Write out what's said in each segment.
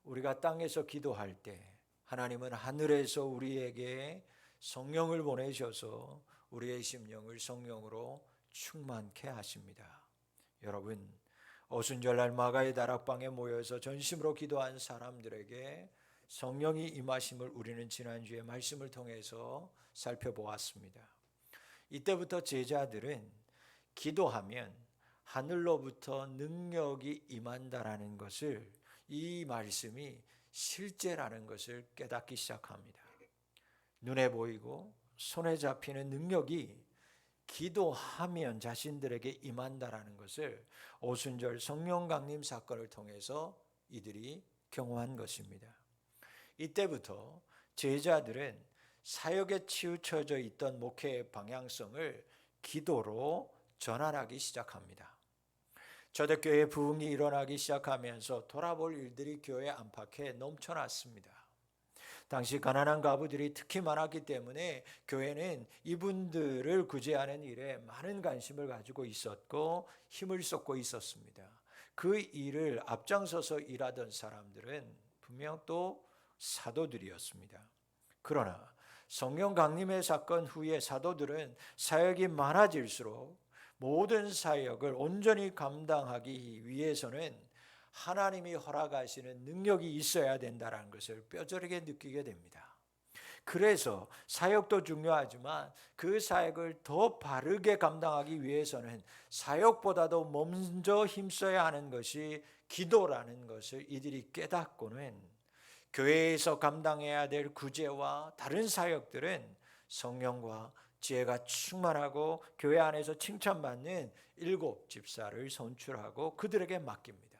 우리가 땅에서 기도할 때 하나님은 하늘에서 우리에게 성령을 보내셔서 우리의 심령을 성령으로 충만케 하십니다. 여러분, 오순절날 마가의 다락방에 모여서 전심으로 기도한 사람들에게 성령이 임하심을 우리는 지난주에 말씀을 통해서 살펴보았습니다. 이때부터 제자들은 기도하면 하늘로부터 능력이 임한다라는 것을, 이 말씀이 실제라는 것을 깨닫기 시작합니다. 눈에 보이고 손에 잡히는 능력이 기도하면 자신들에게 임한다라는 것을 오순절 성령 강림 사건을 통해서 이들이 경험한 것입니다. 이때부터 제자들은 사역에 치우쳐져 있던 목회의 방향성을 기도로 전환하기 시작합니다. 초대교회 부흥이 일어나기 시작하면서 돌아볼 일들이 교회 안팎에 넘쳐났습니다. 당시 가난한 가부들이 특히 많았기 때문에 교회는 이분들을 구제하는 일에 많은 관심을 가지고 있었고 힘을 쏟고 있었습니다. 그 일을 앞장서서 일하던 사람들은 분명 또 사도들이었습니다. 그러나 성령 강림의 사건 후에 사도들은 사역이 많아질수록 모든 사역을 온전히 감당하기 위해서는 하나님이 허락하시는 능력이 있어야 된다는 것을 뼈저리게 느끼게 됩니다. 그래서 사역도 중요하지만 그 사역을 더 바르게 감당하기 위해서는 사역보다도 먼저 힘써야 하는 것이 기도라는 것을 이들이 깨닫고는 교회에서 감당해야 될 구제와 다른 사역들은 성령과 지혜가 충만하고 교회 안에서 칭찬받는 7 집사를 선출하고 그들에게 맡깁니다.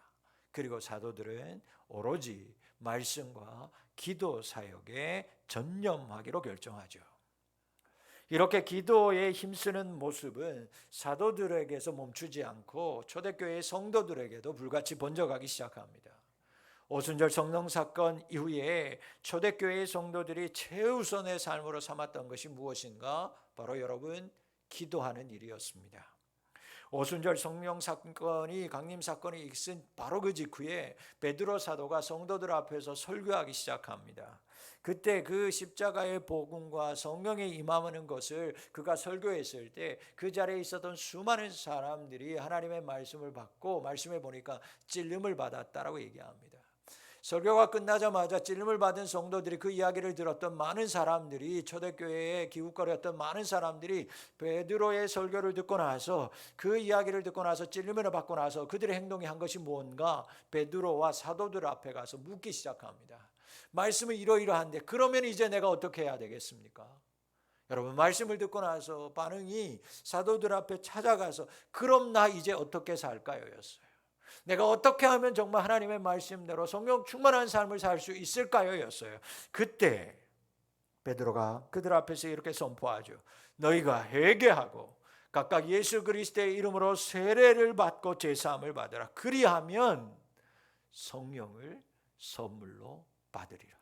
그리고 사도들은 오로지 말씀과 기도 사역에 전념하기로 결정하죠. 이렇게 기도에 힘쓰는 모습은 사도들에게서 멈추지 않고 초대교회 성도들에게도 불같이 번져가기 시작합니다. 오순절 성령 사건 이후에 초대교회 성도들이 최우선의 삶으로 삼았던 것이 무엇인가? 바로 여러분, 기도하는 일이었습니다. 오순절 성령 사건이, 강림 사건이 있은 바로 그 직후에 베드로 사도가 성도들 앞에서 설교하기 시작합니다. 그때 그 십자가의 복음과 성령의 임하는 것을 그가 설교했을 때 그 자리에 있었던 수많은 사람들이 하나님의 말씀을 받고 말씀해 보니까 찔림을 받았다라고 얘기합니다. 설교가 끝나자마자 찔림을 받은 성도들이, 그 이야기를 들었던 많은 사람들이, 초대교회에 기웃거렸던 많은 사람들이 베드로의 설교를 듣고 나서, 그 이야기를 듣고 나서 찔림을 받고 나서 그들의 행동이 한 것이 뭔가 베드로와 사도들 앞에 가서 묻기 시작합니다. 말씀은 이러이러한데 그러면 이제 내가 어떻게 해야 되겠습니까? 여러분, 말씀을 듣고 나서 반응이 사도들 앞에 찾아가서 그럼 나 이제 어떻게 살까요? 였어요. 내가 어떻게 하면 정말 하나님의 말씀대로 성령 충만한 삶을 살 수 있을까요? 였어요. 그때 베드로가 그들 앞에서 이렇게 선포하죠. 너희가 회개하고 각각 예수 그리스도의 이름으로 세례를 받고 제사함을 받으라. 그리하면 성령을 선물로 받으리라.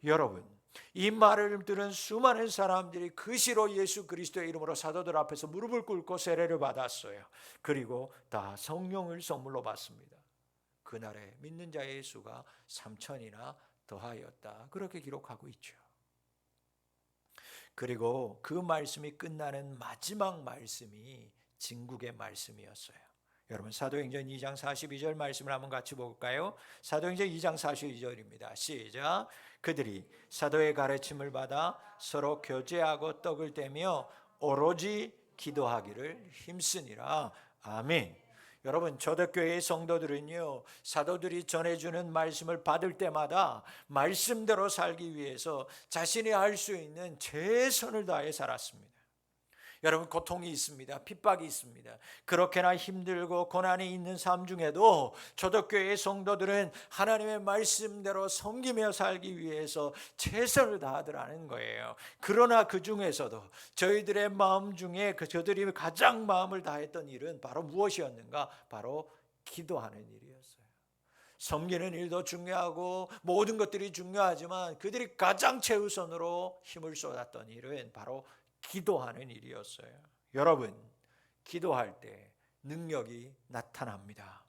여러분, 이 말을 들은 수많은 사람들이 그 시로 예수 그리스도의 이름으로 사도들 앞에서 무릎을 꿇고 세례를 받았어요. 그리고 다 성령을 선물로 받습니다. 그날에 믿는 자의 수가 3,000이나 더하였다, 그렇게 기록하고 있죠. 그리고 그 말씀이 끝나는 마지막 말씀이 진국의 말씀이었어요. 여러분, 사도행전 2장 42절 말씀을 한번 같이 볼까요? 사도행전 2장 42절입니다. 시작. 그들이 사도의 가르침을 받아 서로 교제하고 떡을 떼며 오로지 기도하기를 힘쓰니라. 아멘. 여러분, 초대교회의 성도들은요, 사도들이 전해주는 말씀을 받을 때마다 말씀대로 살기 위해서 자신이 할 수 있는 최선을 다해 살았습니다. 여러분, 고통이 있습니다. 핍박이 있습니다. 그렇게나 힘들고 고난이 있는 삶 중에도 초대교회의 성도들은 하나님의 말씀대로 섬기며 살기 위해서 최선을 다하더라는 거예요. 그러나 그 중에서도 저희들의 마음 중에 저들이 가장 마음을 다했던 일은 바로 무엇이었는가? 바로 기도하는 일이었어요. 섬기는 일도 중요하고 모든 것들이 중요하지만 그들이 가장 최우선으로 힘을 쏟았던 일은 바로 기도하는 일이었어요. 여러분, 기도할 때 능력이 나타납니다.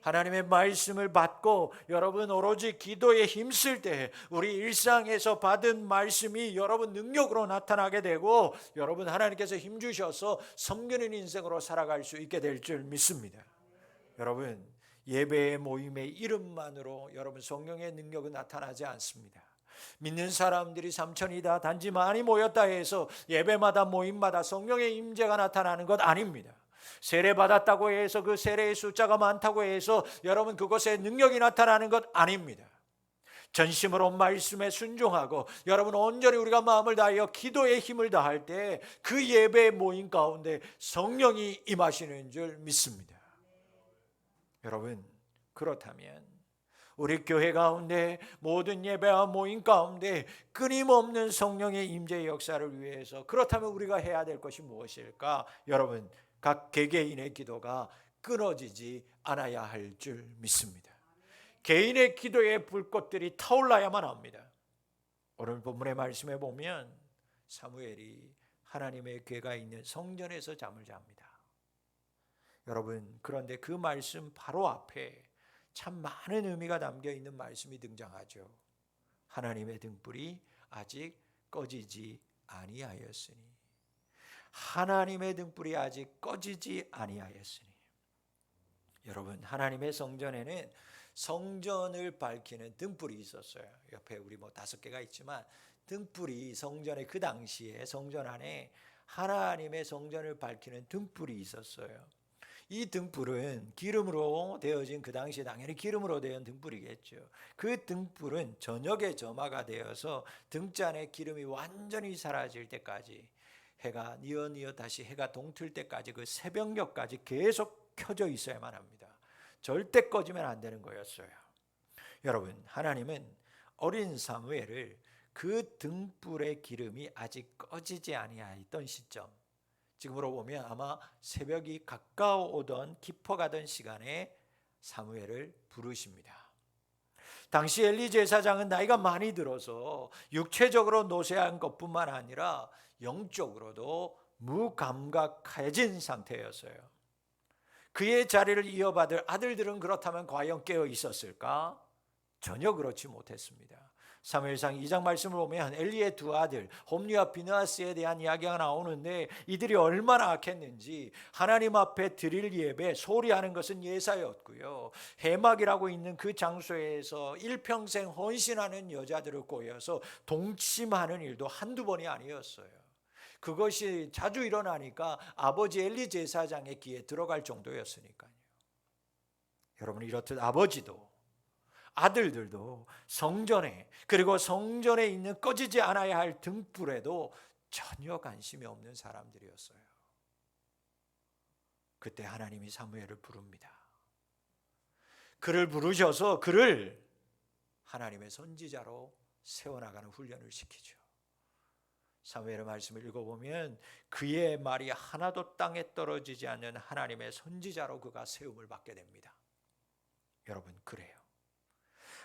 하나님의 말씀을 받고 여러분 오로지 기도에 힘쓸 때 우리 일상에서 받은 말씀이 여러분 능력으로 나타나게 되고 여러분 하나님께서 힘주셔서 섬기는 인생으로 살아갈 수 있게 될 줄 믿습니다. 여러분 예배의 모임의 이름만으로 여러분 성령의 능력은 나타나지 않습니다. 믿는 사람들이 3,000이다 단지 많이 모였다 해서 예배마다 모임마다 성령의 임재가 나타나는 것 아닙니다. 세례 받았다고 해서 그 세례의 숫자가 많다고 해서 여러분 그것에 능력이 나타나는 것 아닙니다. 전심으로 말씀에 순종하고 여러분 온전히 우리가 마음을 다하여 기도에 힘을 다할 때 그 예배의 모임 가운데 성령이 임하시는 줄 믿습니다. 여러분 그렇다면 우리 교회 가운데 모든 예배와 모임 가운데 끊임없는 성령의 임재의 역사를 위해서 그렇다면 우리가 해야 될 것이 무엇일까? 여러분 각 개개인의 기도가 끊어지지 않아야 할 줄 믿습니다. 개인의 기도의 불꽃들이 타올라야만 합니다. 오늘 본문의 말씀에 보면 사무엘이 하나님의 궤가 있는 성전에서 잠을 잡니다. 여러분 그런데 그 말씀 바로 앞에 참 많은 의미가 담겨 있는 말씀이 등장하죠. 하나님의 등불이 아직 꺼지지 아니하였으니. 하나님의 등불이 아직 꺼지지 아니하였으니. 여러분 하나님의 성전에는 성전을 밝히는 등불이 있었어요. 옆에 우리 5개가 있지만 등불이 성전의 그 당시에 성전 안에 하나님의 성전을 밝히는 등불이 있었어요. 이 등불은 기름으로 되어진 그 당시에 당연히 기름으로 된 등불이겠죠. 그 등불은 저녁에 점화가 되어서 등잔에 기름이 완전히 사라질 때까지 해가 뉘어 다시 해가 동틀 때까지 그 새벽녘까지 계속 켜져 있어야만 합니다. 절대 꺼지면 안 되는 거였어요. 여러분 하나님은 어린 사무엘을 그 등불의 기름이 아직 꺼지지 아니하였던 시점, 지금으로 보면 아마 새벽이 가까워오던 깊어가던 시간에 사무엘을 부르십니다. 당시 엘리 제사장은 나이가 많이 들어서 육체적으로 노쇠한 것뿐만 아니라 영적으로도 무감각해진 상태였어요. 그의 자리를 이어받을 아들들은 그렇다면 과연 깨어 있었을까? 전혀 그렇지 못했습니다. 사무엘상 2장 말씀을 보면 엘리의 2 아들 홈리와 비느하스에 대한 이야기가 나오는데 이들이 얼마나 악했는지 하나님 앞에 드릴 예배 소리하는 것은 예사였고요. 해막이라고 있는 그 장소에서 일평생 헌신하는 여자들을 꼬여서 동침하는 일도 한두 번이 아니었어요. 그것이 자주 일어나니까 아버지 엘리 제사장의 귀에 들어갈 정도였으니까요. 여러분 이렇듯 아버지도 아들들도 성전에 그리고 성전에 있는 꺼지지 않아야 할 등불에도 전혀 관심이 없는 사람들이었어요. 그때 하나님이 사무엘을 부릅니다. 그를 부르셔서 그를 하나님의 선지자로 세워나가는 훈련을 시키죠. 사무엘의 말씀을 읽어보면 그의 말이 하나도 땅에 떨어지지 않는 하나님의 선지자로 그가 세움을 받게 됩니다. 여러분 그래요.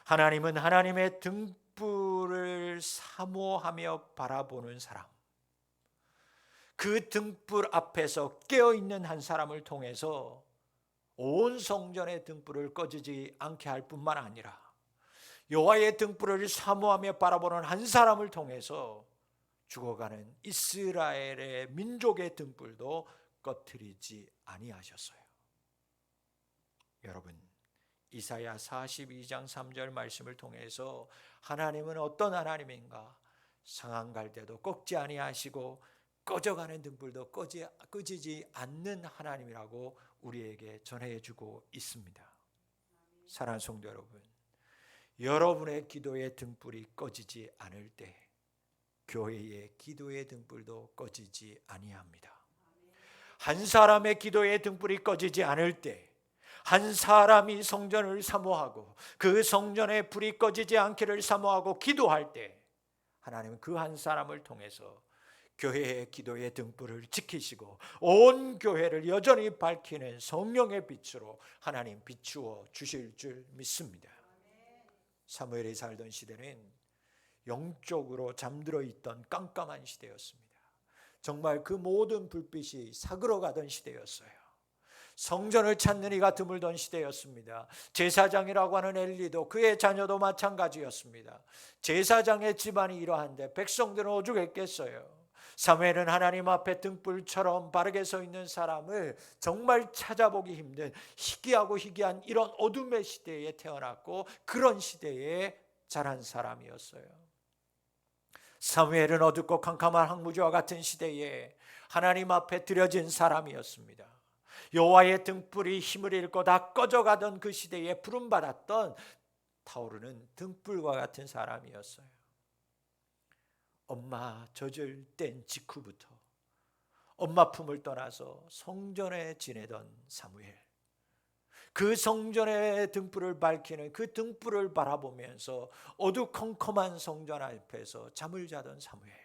하나님은 하나님의 등불을 사모하며 바라보는 사람, 그 등불 앞에서 깨어있는 한 사람을 통해서 온 성전의 등불을 꺼지지 않게 할 뿐만 아니라 여호와의 등불을 사모하며 바라보는 한 사람을 통해서 죽어가는 이스라엘의 민족의 등불도 꺼트리지 아니하셨어요. 여러분 이사야 42장 3절 말씀을 통해서 하나님은 어떤 하나님인가? 상한 갈 때도 꺾지 아니하시고 꺼져가는 등불도 꺼지지 않는 하나님이라고 우리에게 전해주고 있습니다. 사랑하는 성도 여러분, 여러분의 기도의 등불이 꺼지지 않을 때 교회의 기도의 등불도 꺼지지 아니합니다. 한 사람의 기도의 등불이 꺼지지 않을 때 한 사람이 성전을 사모하고 그 성전에 불이 꺼지지 않기를 사모하고 기도할 때 하나님은 그 한 사람을 통해서 교회의 기도의 등불을 지키시고 온 교회를 여전히 밝히는 성령의 빛으로 하나님 비추어 주실 줄 믿습니다. 사무엘이 살던 시대는 영적으로 잠들어 있던 깜깜한 시대였습니다. 정말 그 모든 불빛이 사그러가던 시대였어요. 성전을 찾는 이가 드물던 시대였습니다. 제사장이라고 하는 엘리도 그의 자녀도 마찬가지였습니다. 제사장의 집안이 이러한데 백성들은 오죽했겠어요. 사무엘은 하나님 앞에 등불처럼 바르게 서 있는 사람을 정말 찾아보기 힘든 희귀하고 희귀한 이런 어둠의 시대에 태어났고 그런 시대에 자란 사람이었어요. 사무엘은 어둡고 캄캄한 황무지와 같은 시대에 하나님 앞에 드려진 사람이었습니다. 여호와의 등불이 힘을 잃고 다 꺼져가던 그 시대에 부름받았던 타오르는 등불과 같은 사람이었어요. 엄마 젖을 뗀 직후부터 엄마 품을 떠나서 성전에 지내던 사무엘, 그 성전의 등불을 밝히는 그 등불을 바라보면서 어두컴컴한 성전 앞에서 잠을 자던 사무엘.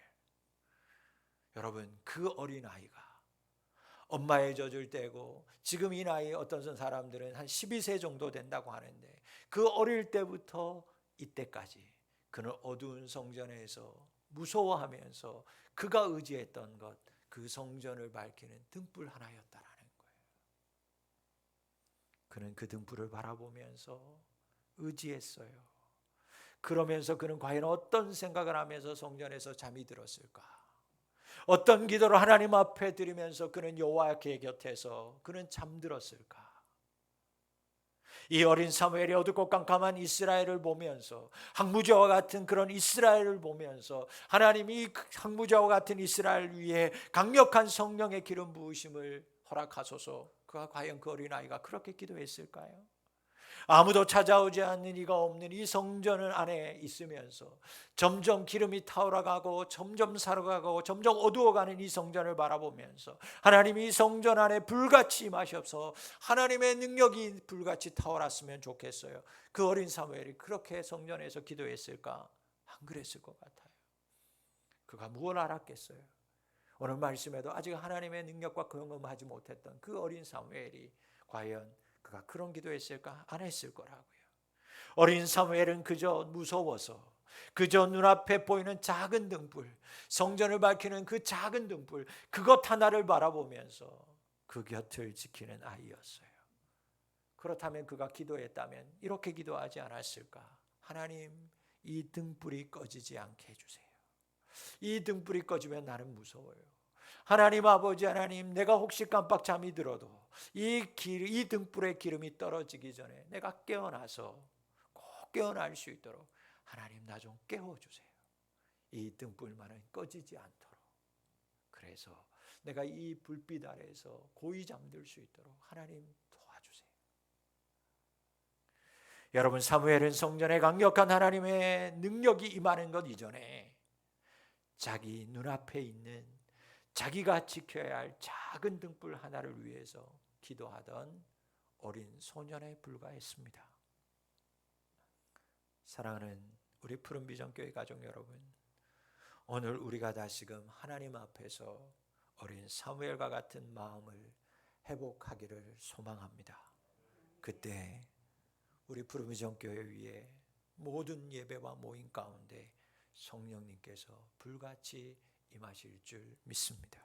여러분, 그 어린아이가 엄마의 젖을 떼고 지금 이 나이 어떤 사람들은 한 12세 정도 된다고 하는데 그 어릴 때부터 이때까지 그는 어두운 성전에서 무서워하면서 그가 의지했던 것, 그 성전을 밝히는 등불 하나였다라는 거예요. 그는 그 등불을 바라보면서 의지했어요. 그러면서 그는 과연 어떤 생각을 하면서 성전에서 잠이 들었을까? 어떤 기도를 하나님 앞에 드리면서 그는 여호와의 곁에서 그는 잠들었을까? 이 어린 사무엘이 어둡고 깜깜한 이스라엘을 보면서 항무지와 같은 그런 이스라엘을 보면서 하나님이 항무지와 같은 이스라엘 위에 강력한 성령의 기름 부으심을 허락하소서. 그가 과연 그 어린아이가 그렇게 기도했을까요? 아무도 찾아오지 않는 이가 없는 이 성전 안에 있으면서 점점 기름이 타오르가고 점점 사라가고 점점 어두워가는 이 성전을 바라보면서 하나님이 이 성전 안에 불같이 임하셔서 하나님의 능력이 불같이 타오랐으면 좋겠어요. 그 어린 사무엘이 그렇게 성전에서 기도했을까? 안 그랬을 것 같아요. 그가 무엇을 알았겠어요? 오늘 말씀에도 아직 하나님의 능력과 경험하지 못했던 그 어린 사무엘이 과연 그가 그런 기도했을까? 안 했을 거라고요. 어린 사무엘은 그저 무서워서 그저 눈앞에 보이는 작은 등불, 성전을 밝히는 그 작은 등불, 그것 하나를 바라보면서 그 곁을 지키는 아이였어요. 그렇다면 그가 기도했다면 이렇게 기도하지 않았을까? 하나님, 이 등불이 꺼지지 않게 해주세요. 이 등불이 꺼지면 나는 무서워요. 하나님 아버지, 하나님, 내가 혹시 깜빡 잠이 들어도 이 등불의 기름이 떨어지기 전에 내가 깨어나서 꼭 깨어날 수 있도록 하나님 나 좀 깨워주세요. 이 등불만은 꺼지지 않도록. 그래서 내가 이 불빛 아래에서 고이 잠들 수 있도록 하나님 도와주세요. 여러분, 사무엘은 성전에 강력한 하나님의 능력이 임하는 것 이전에 자기 눈앞에 있는 자기가 지켜야 할 작은 등불 하나를 위해서 기도하던 어린 소년에 불과했습니다. 사랑하는 우리 푸른비전교회 가족 여러분, 오늘 우리가 다시금 하나님 앞에서 어린 사무엘과 같은 마음을 회복하기를 소망합니다. 그때 우리 푸른비전교회 위에 모든 예배와 모임 가운데 성령님께서 불같이 임하실 줄 믿습니다.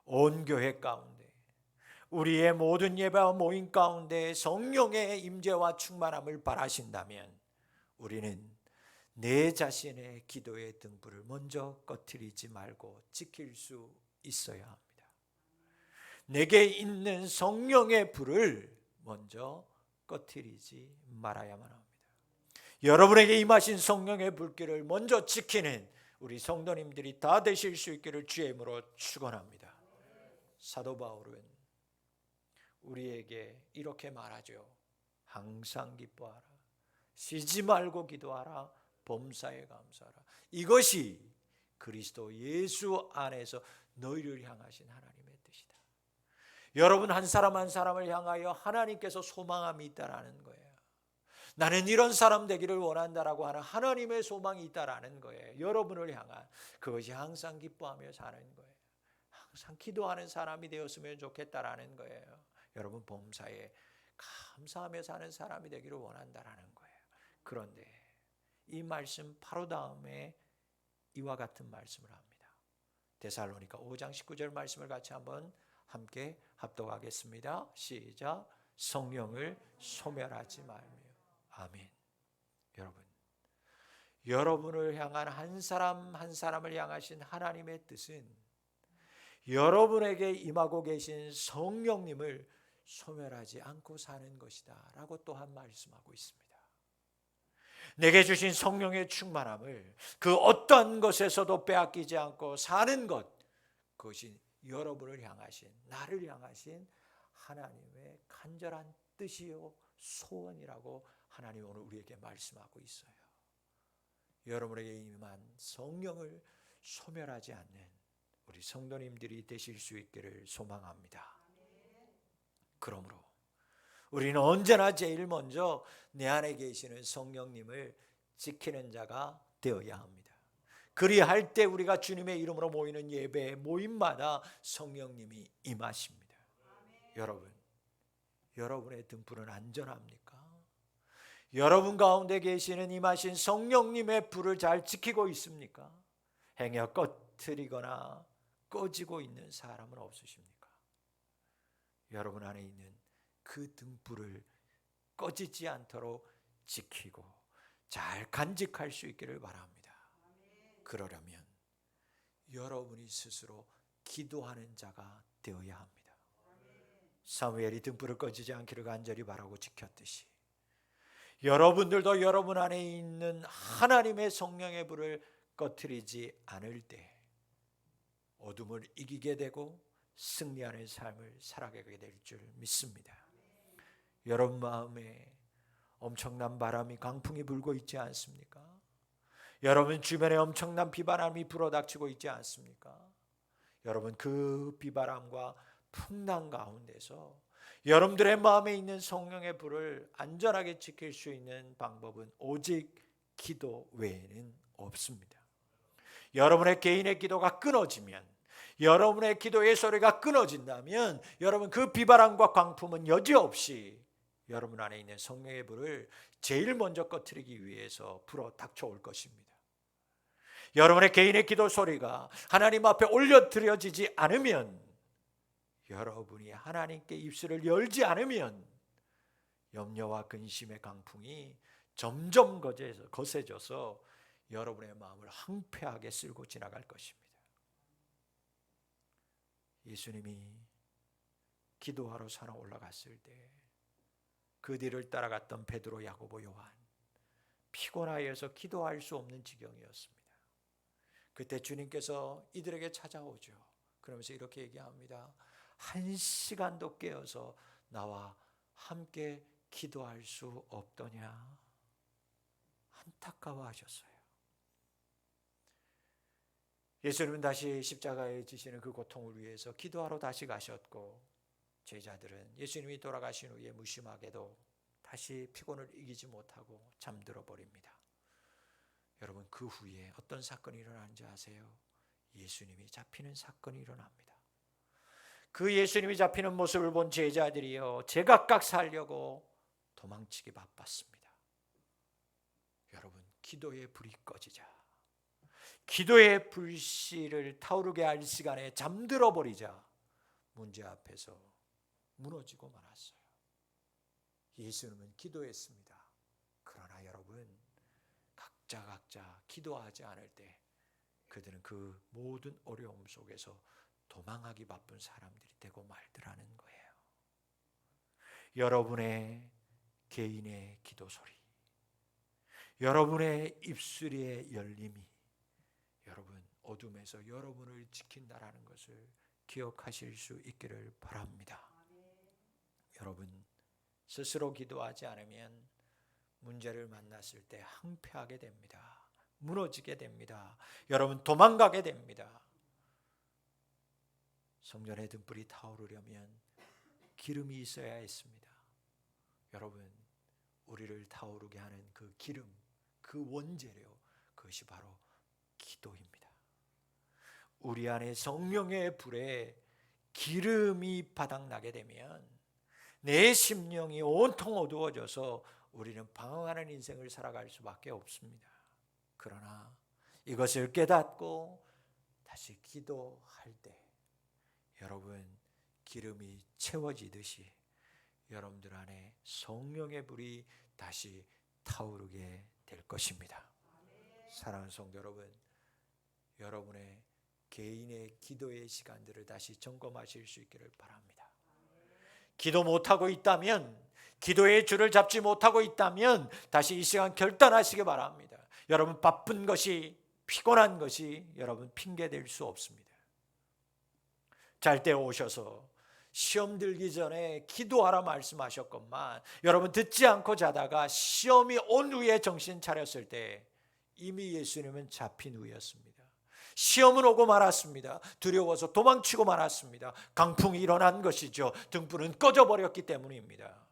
온 교회 가운데 우리의 모든 예배와 모임 가운데 성령의 임재와 충만함을 바라신다면 우리는 내 자신의 기도의 등불을 먼저 꺼트리지 말고 지킬 수 있어야 합니다. 내게 있는 성령의 불을 먼저 꺼트리지 말아야만 합니다. 여러분에게 임하신 성령의 불길을 먼저 지키는 우리 성도님들이 다 되실 수 있기를 주의 이름으로 축원합니다. 사도 바울은 우리에게 이렇게 말하죠. 항상 기뻐하라. 쉬지 말고 기도하라. 범사에 감사하라. 이것이 그리스도 예수 안에서 너희를 향하신 하나님의 뜻이다. 여러분 한 사람 한 사람을 향하여 하나님께서 소망함이 있다라는 거예요. 나는 이런 사람 되기를 원한다라고 하는 하나님의 소망이 있다라는 거예요. 여러분을 향한 그것이 항상 기뻐하며 사는 거예요. 항상 기도하는 사람이 되었으면 좋겠다라는 거예요. 여러분 범사에 감사하며 사는 사람이 되기를 원한다라는 거예요. 그런데 이 말씀 바로 다음에 이와 같은 말씀을 합니다. 데살로니가 5장 19절 말씀을 같이 한번 함께 합독하겠습니다. 시작. 성령을 소멸하지 말며. 아멘. 여러분을 향한 한 사람 한 사람을 향하신 하나님의 뜻은 여러분에게 임하고 계신 성령님을 소멸하지 않고 사는 것이다 라고 또한 말씀하고 있습니다. 내게 주신 성령의 충만함을 그 어떤 것에서도 빼앗기지 않고 사는 것, 그것이 여러분을 향하신, 나를 향하신 하나님의 간절한 뜻이요 소원이라고 하나님 오늘 우리에게 말씀하고 있어요. 여러분에게 임한 성령을 소멸하지 않는 우리 성도님들이 되실 수 있기를 소망합니다. 그러므로 우리는 언제나 제일 먼저 내 안에 계시는 성령님을 지키는 자가 되어야 합니다. 그리할 때 우리가 주님의 이름으로 모이는 예배 모임마다 성령님이 임하십니다. 여러분의 등불은 안전합니까? 여러분 가운데 계시는 임하신 성령님의 불을 잘 지키고 있습니까? 행여 꺼트리거나 꺼지고 있는 사람은 없으십니까? 여러분 안에 있는 그 등불을 꺼지지 않도록 지키고 잘 간직할 수 있기를 바랍니다. 그러려면 여러분이 스스로 기도하는 자가 되어야 합니다. 사무엘이 등불을 꺼지지 않기를 간절히 바라고 지켰듯이 여러분들도 여러분 안에 있는 하나님의 성령의 불을 꺼트리지 않을 때 어둠을 이기게 되고 승리하는 삶을 살아가게 될 줄 믿습니다. 여러분 마음에 엄청난 바람이 강풍이 불고 있지 않습니까? 여러분 주변에 엄청난 비바람이 불어닥치고 있지 않습니까? 여러분 그 비바람과 풍랑 가운데서 여러분들의 마음에 있는 성령의 불을 안전하게 지킬 수 있는 방법은 오직 기도 외에는 없습니다. 여러분의 개인의 기도가 끊어지면, 여러분의 기도의 소리가 끊어진다면 여러분 그 비바람과 광풍은 여지없이 여러분 안에 있는 성령의 불을 제일 먼저 꺼트리기 위해서 불어 닥쳐올 것입니다. 여러분의 개인의 기도 소리가 하나님 앞에 올려드려지지 않으면, 여러분이 하나님께 입술을 열지 않으면 염려와 근심의 강풍이 점점 거세져서 여러분의 마음을 황폐하게 쓸고 지나갈 것입니다. 예수님이 기도하러 산에 올라갔을 때 그 뒤를 따라갔던 베드로, 야고보, 요한, 피곤하여서 기도할 수 없는 지경이었습니다. 그때 주님께서 이들에게 찾아오죠. 그러면서 이렇게 얘기합니다. 1시간도 깨어서 나와 함께 기도할 수 없더냐? 안타까워하셨어요. 예수님은 다시 십자가에 지시는 그 고통을 위해서 기도하러 다시 가셨고, 제자들은 예수님이 돌아가신 후에 무심하게도 다시 피곤을 이기지 못하고 잠들어 버립니다. 여러분 그 후에 어떤 사건이 일어나는지 아세요? 예수님이 잡히는 사건이 일어납니다. 그 예수님이 잡히는 모습을 본 제자들이요 제각각 살려고 도망치기 바빴습니다. 여러분 기도의 불이 꺼지자, 기도의 불씨를 타오르게 할 시간에 잠들어 버리자 문제 앞에서 무너지고 말았어요. 예수님은 기도했습니다. 그러나 여러분 각자 기도하지 않을 때 그들은 그 모든 어려움 속에서 도망하기 바쁜 사람들이 되고 말더라는 거예요. 여러분의 개인의 기도 소리, 여러분의 입술의 열림이 여러분 어둠에서 여러분을 지킨다라는 것을 기억하실 수 있기를 바랍니다. 여러분 스스로 기도하지 않으면 문제를 만났을 때 황폐하게 됩니다. 무너지게 됩니다. 여러분 도망가게 됩니다. 성전의 등불이 타오르려면 기름이 있어야 했습니다. 여러분 우리를 타오르게 하는 그 기름, 그 원재료, 그것이 바로 기도입니다. 우리 안에 성령의 불에 기름이 바닥나게 되면 내 심령이 온통 어두워져서 우리는 방황하는 인생을 살아갈 수밖에 없습니다. 그러나 이것을 깨닫고 다시 기도할 때 여러분 기름이 채워지듯이 여러분들 안에 성령의 불이 다시 타오르게 될 것입니다. 사랑하는 성도 여러분, 여러분의 개인의 기도의 시간들을 다시 점검하실 수 있기를 바랍니다. 기도 못하고 있다면, 기도의 줄을 잡지 못하고 있다면 다시 이 시간 결단하시기 바랍니다. 여러분 바쁜 것이, 피곤한 것이 여러분 핑계 될 수 없습니다. 잘 때 오셔서 시험 들기 전에 기도하라 말씀하셨건만 여러분 듣지 않고 자다가 시험이 온 후에 정신 차렸을 때 이미 예수님은 잡힌 후였습니다. 시험은 오고 말았습니다. 두려워서 도망치고 말았습니다. 강풍이 일어난 것이죠. 등불은 꺼져버렸기 때문입니다.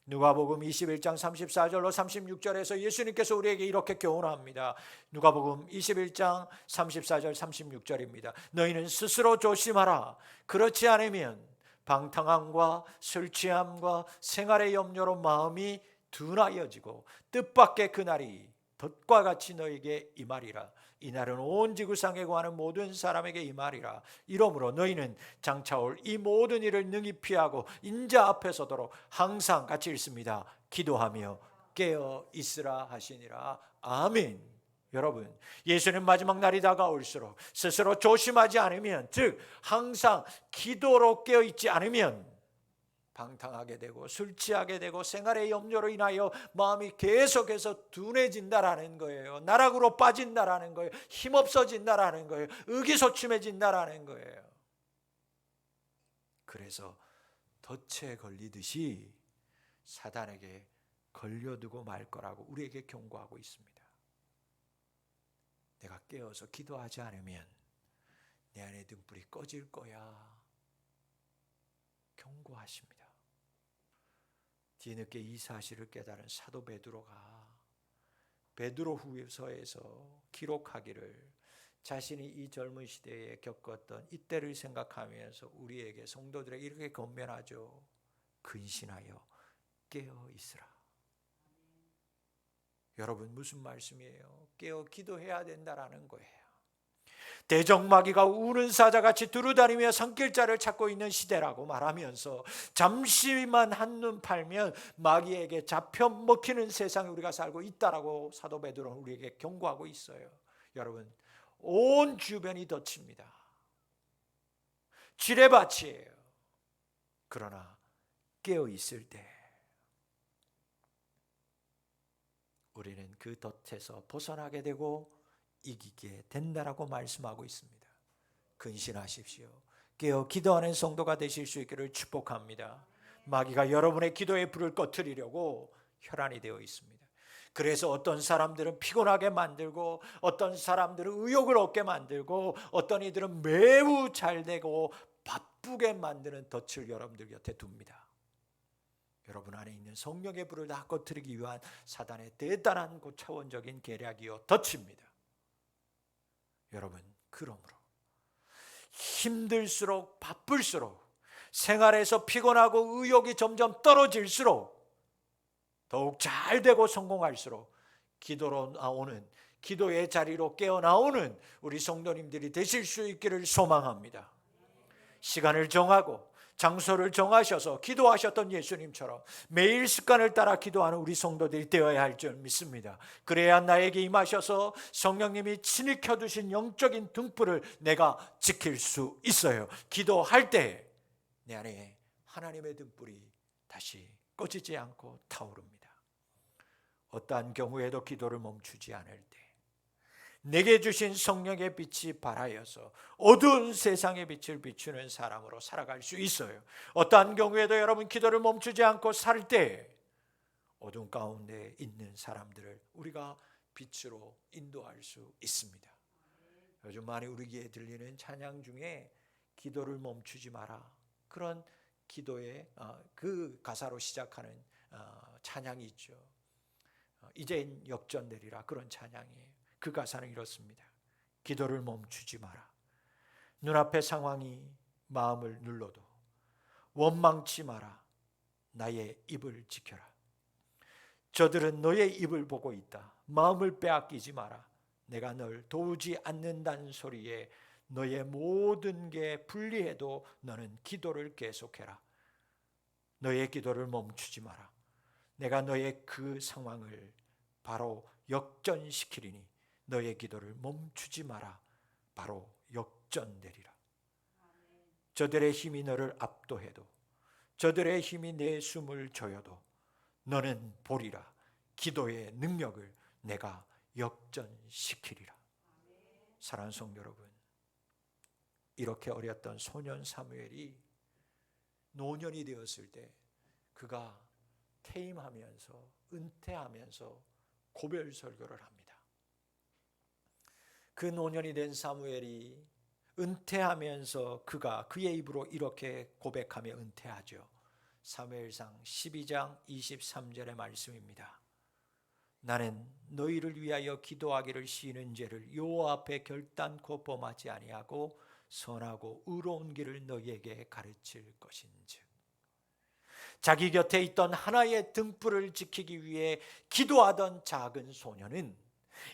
누가복음 21장 34절로 36절에서 예수님께서 우리에게 이렇게 교훈합니다. 누가복음 21장 34절 36절입니다. 너희는 스스로 조심하라. 그렇지 않으면 방탕함과 술 취함과 생활의 염려로 마음이 둔하여지고 뜻밖의 그날이 덫과 같이 너에게 임하리라. 이날은 온 지구상에 거하는 모든 사람에게 임하리라. 이러므로 너희는 장차올 이 모든 일을 능히 피하고 인자 앞에 서도록 항상 같이 읽습니다. 기도하며 깨어 있으라 하시니라. 아멘. 여러분, 예수님 마지막 날이 다가올수록 스스로 조심하지 않으면, 즉 항상 기도로 깨어 있지 않으면 방탕하게 되고 술 취하게 되고 생활의 염려로 인하여 마음이 계속해서 둔해진다라는 거예요. 나락으로 빠진다라는 거예요. 힘없어진다라는 거예요. 의기소침해진다라는 거예요. 그래서 덫에 걸리듯이 사단에게 걸려두고 말 거라고 우리에게 경고하고 있습니다. 내가 깨어서 기도하지 않으면 내 안에 등불이 꺼질 거야 경고하십니다. 뒤늦게 이 사실을 깨달은 사도 베드로가 베드로후서에서 기록하기를 자신이 이 젊은 시대에 겪었던 이때를 생각하면서 우리에게 성도들에게 이렇게 권면하죠. 근신하여 깨어 있으라. 여러분 무슨 말씀이에요? 깨어 기도해야 된다라는 거예요. 대적마귀가 우는 사자같이 두루다니며 산길자를 찾고 있는 시대라고 말하면서 잠시만 한눈 팔면 마귀에게 잡혀 먹히는 세상에 우리가 살고 있다라고 사도 베드로는 우리에게 경고하고 있어요. 여러분 온 주변이 덫입니다. 지뢰밭이에요. 그러나 깨어 있을 때 우리는 그 덫에서 벗어나게 되고 이기게 된다라고 말씀하고 있습니다. 근신하십시오. 깨어 기도하는 성도가 되실 수 있기를 축복합니다. 마귀가 여러분의 기도의 불을 꺼트리려고 혈안이 되어 있습니다. 그래서 어떤 사람들은 피곤하게 만들고 어떤 사람들은 의욕을 얻게 만들고 어떤 이들은 매우 잘 되고 바쁘게 만드는 덫을 여러분들 곁에 둡니다. 여러분 안에 있는 성령의 불을 다 꺼트리기 위한 사단의 대단한 고차원적인 계략이요 덫입니다. 여러분 그러므로 힘들수록 바쁠수록 생활에서 피곤하고 의욕이 점점 떨어질수록 더욱 잘 되고 성공할수록 기도로 나오는 기도의 자리로 깨어나오는 우리 성도님들이 되실 수 있기를 소망합니다. 시간을 정하고 장소를 정하셔서 기도하셨던 예수님처럼 매일 습관을 따라 기도하는 우리 성도들이 되어야 할 줄 믿습니다. 그래야 나에게 임하셔서 성령님이 친히 켜두신 영적인 등불을 내가 지킬 수 있어요. 기도할 때 내 안에 하나님의 등불이 다시 꺼지지 않고 타오릅니다. 어떠한 경우에도 기도를 멈추지 않을 때 내게 주신 성령의 빛이 발하여서 어두운 세상의 빛을 비추는 사람으로 살아갈 수 있어요. 어떠한 경우에도 여러분 기도를 멈추지 않고 살 때 어둠 가운데 있는 사람들을 우리가 빛으로 인도할 수 있습니다. 요즘 많이 우리 귀에 들리는 찬양 중에 기도를 멈추지 마라, 그런 기도의 그 가사로 시작하는 찬양이 있죠. 이젠 역전되리라, 그런 찬양이에요. 그 가사는 이렇습니다. 기도를 멈추지 마라. 눈앞의 상황이 마음을 눌러도 원망치 마라. 나의 입을 지켜라. 저들은 너의 입을 보고 있다. 마음을 빼앗기지 마라. 내가 널 도우지 않는다는 소리에 너의 모든 게 불리해도 너는 기도를 계속해라. 너의 기도를 멈추지 마라. 내가 너의 그 상황을 바로 역전시키리니 너의 기도를 멈추지 마라. 바로 역전되리라. 저들의 힘이 너를 압도해도, 저들의 힘이 내 숨을 조여도 너는 보리라. 기도의 능력을 내가 역전시키리라. 사랑하는 성도 여러분, 이렇게 어렸던 소년 사무엘이 노년이 되었을 때 그가 퇴임하면서, 은퇴하면서 고별 설교를 합니다. 그 노년이 된 사무엘이 은퇴하면서 그가 그의 입으로 이렇게 고백하며 은퇴하죠. 사무엘상 12장 23절의 말씀입니다. 나는 너희를 위하여 기도하기를 시는 죄를 여호와 앞에 결단코 범하지 아니하고 선하고 의로운 길을 너희에게 가르칠 것인즉. 자기 곁에 있던 하나의 등불을 지키기 위해 기도하던 작은 소년은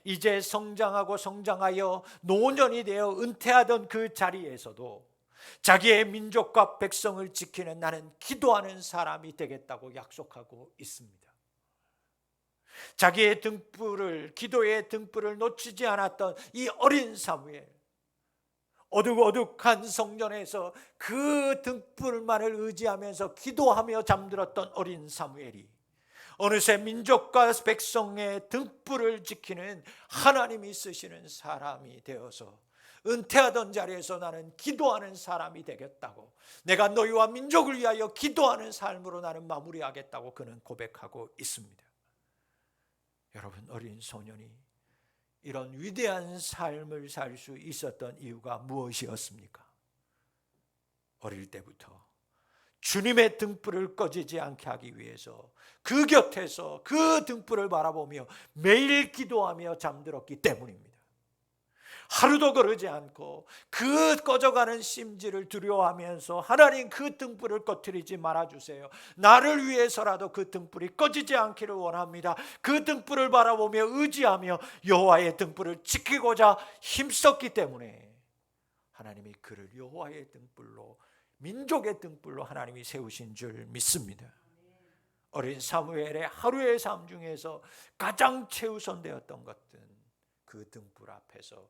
이제 성장하여 노년이 되어 은퇴하던 그 자리에서도 자기의 민족과 백성을 지키는 나는 기도하는 사람이 되겠다고 약속하고 있습니다. 자기의 등불을, 기도의 등불을 놓치지 않았던 이 어린 사무엘, 어둑어둑한 성전에서 그 등불만을 의지하면서 기도하며 잠들었던 어린 사무엘이 어느새 민족과 백성의 등불을 지키는 하나님이 쓰시는 사람이 되어서 은퇴하던 자리에서 나는 기도하는 사람이 되겠다고, 내가 너희와 민족을 위하여 기도하는 삶으로 나는 마무리하겠다고 그는 고백하고 있습니다. 여러분, 어린 소년이 이런 위대한 삶을 살 수 있었던 이유가 무엇이었습니까? 어릴 때부터 주님의 등불을 꺼지지 않게 하기 위해서 그 곁에서 그 등불을 바라보며 매일 기도하며 잠들었기 때문입니다. 하루도 거르지 않고 그 꺼져가는 심지를 두려워하면서 하나님, 그 등불을 꺼뜨리지 말아주세요. 나를 위해서라도 그 등불이 꺼지지 않기를 원합니다. 그 등불을 바라보며 의지하며 여호와의 등불을 지키고자 힘썼기 때문에 하나님이 그를 여호와의 등불로, 민족의 등불로 하나님이 세우신 줄 믿습니다. 어린 사무엘의 하루의 삶 중에서 가장 최우선되었던 것은 그 등불 앞에서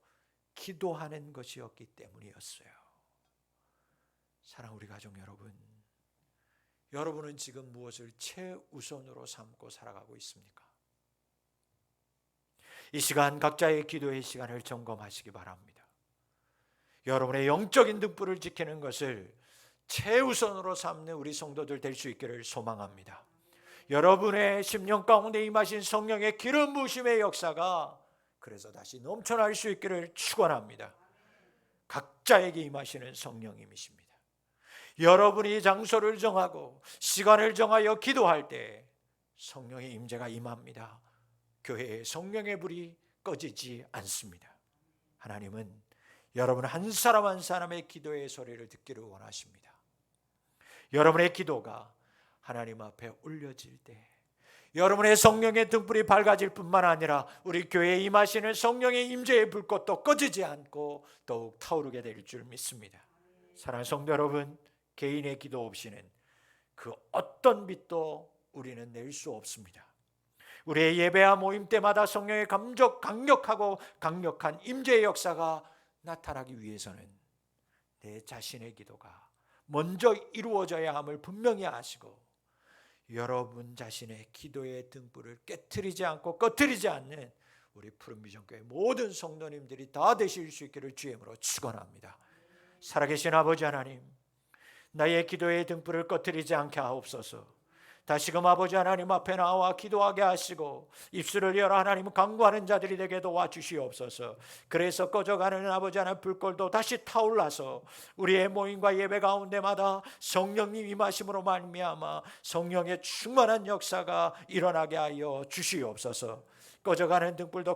기도하는 것이었기 때문이었어요. 사랑하는 우리 가족 여러분, 여러분은 지금 무엇을 최우선으로 삼고 살아가고 있습니까? 이 시간 각자의 기도의 시간을 점검하시기 바랍니다. 여러분의 영적인 등불을 지키는 것을 최우선으로 삼는 우리 성도들 될 수 있기를 소망합니다. 여러분의 심령 가운데 임하신 성령의 기름 부으심의 역사가 그래서 다시 넘쳐날 수 있기를 축원합니다. 각자에게 임하시는 성령님이십니다. 여러분이 장소를 정하고 시간을 정하여 기도할 때 성령의 임재가 임합니다. 교회에 성령의 불이 꺼지지 않습니다. 하나님은 여러분 한 사람 한 사람의 기도의 소리를 듣기를 원하십니다. 여러분의 기도가 하나님 앞에 올려질 때 여러분의 성령의 등불이 밝아질 뿐만 아니라 우리 교회에 임하시는 성령의 임재의 불꽃도 꺼지지 않고 더욱 타오르게 될 줄 믿습니다. 사랑하는 성도 여러분, 개인의 기도 없이는 그 어떤 빛도 우리는 낼 수 없습니다. 우리의 예배와 모임 때마다 성령의 강력하고 강력한 임재의 역사가 나타나기 위해서는 내 자신의 기도가 먼저 이루어져야 함을 분명히 아시고, 여러분 자신의 기도의 등불을 깨트리지 않고 꺼트리지 않는 우리 푸른비전교회 모든 성도님들이 다 되실 수 있기를 주임으로 축원합니다. 살아계신 아버지 하나님, 나의 기도의 등불을 꺼트리지 않게 하옵소서. 다시금 아버지 하나님 앞에 나와 기도하게 하시고 입술을 열어 하나님 간구하는 자들이 되게 도와주시옵소서. 그래서 꺼져가는 아버지 하나님 불꽃도 다시 타올라서 우리의 모임과 예배 가운데마다 성령님 임하심으로 말미암아 성령의 충만한 역사가 일어나게 하여 주시옵소서. 꺼져가는 등불도